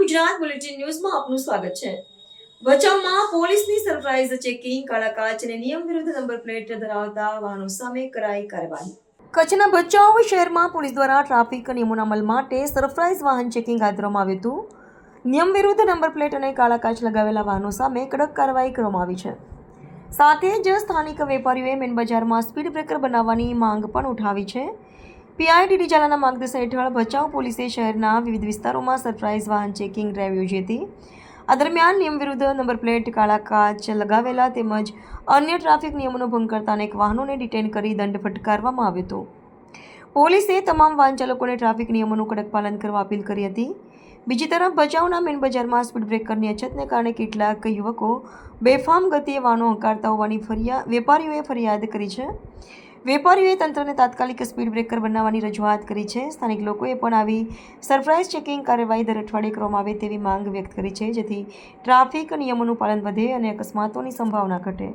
Gujarat bulletin ન્યૂઝમાં આપનું સ્વાગત છે। ભચાઉમાં પોલીસની સરપ્રાઇઝ ચેકિંગ, કાળા કાચ અને નિયમ વિરુદ્ધ નંબર પ્લેટ ધરાવતા વાહનો સામે કરાઈ કાર્યવાહી। કચ્છના ભચાઉ શહેરમાં પોલીસ દ્વારા ટ્રાફિક નિયમોના અમલ માટે સરપ્રાઇઝ વાહન ચેકિંગ હાથ ધરવામાં આવ્યું હતું। નિયમ વિરુદ્ધ નંબર પ્લેટ અને કાળા કાચ લગાવેલા વાહનો સામે કડક કાર્યવાહી કરવામાં આવી છે। સાથે જ સ્થાનિક વેપારીઓએ મેન બજારમાં સ્પીડ બ્રેકર બનાવવાની માંગ પણ ઉઠાવી છે। પીઆઈડીડી ઝાલાના માર્ગદર્શન હેઠળ ભચાઉ પોલીસે શહેરના વિવિધ વિસ્તારોમાં સરપ્રાઇઝ વાહન ચેકિંગ ડ્રાઈવ યોજી હતી। આ દરમિયાન નિયમ વિરુદ્ધ નંબર પ્લેટ, કાળા કાચ લગાવેલા તેમજ અન્ય ટ્રાફિક નિયમોનો ભંગ કરતા અનેક વાહનોને ડિટેન કરી દંડ ફટકારવામાં આવ્યો હતો। પોલીસે તમામ વાહન ચાલકોને ટ્રાફિક નિયમોનું કડક પાલન કરવા અપીલ કરી હતી। બીજી તરફ ભચાઉના મેન બજારમાં સ્પીડ બ્રેકરની અછતને કારણે કેટલાક યુવકો બેફામ ગતિએ વાહનો હંકારતા હોવાની વેપારીઓએ ફરિયાદ કરી છે। વેપારીઓએ તંત્રને તાત્કાલિક સ્પીડ બ્રેકર બનાવવાની રજૂઆત કરી છે। સ્થાનિક લોકોએ પણ આવી સરપ્રાઇઝ ચેકિંગ કાર્યવાહી દર અઠવાડિયે કરવામાં આવે તેવી માંગ વ્યક્ત કરી છે, જેથી ટ્રાફિક નિયમોનું પાલન વધે અને અકસ્માતોની સંભાવના ઘટે।